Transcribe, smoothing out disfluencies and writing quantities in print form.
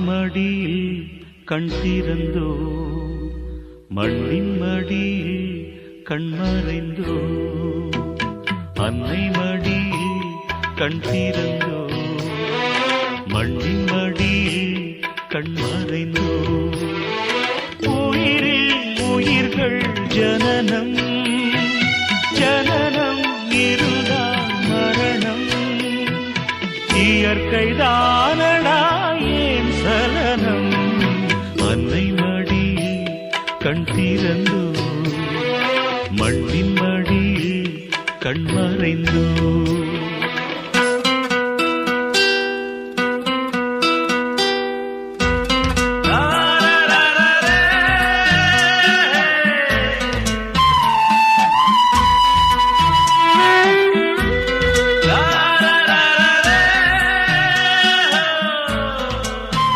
மடியில் கண் திறந்தோ மண்ணின் மடியில் கண் மறைந்தோ அன்னை மடியில் கண் திறந்தோ மண்ணின் மடியில் கண் மறைந்தோ உயிரில் உயிர்கள் ஜனனம் ஜனனம் இருதான் மரணம் இயற்கைதானடா ஏன் சலனம் அன்னை மடியில் கண் திறந்தோ மண்ணின் மடியில் கண் மறைந்தோ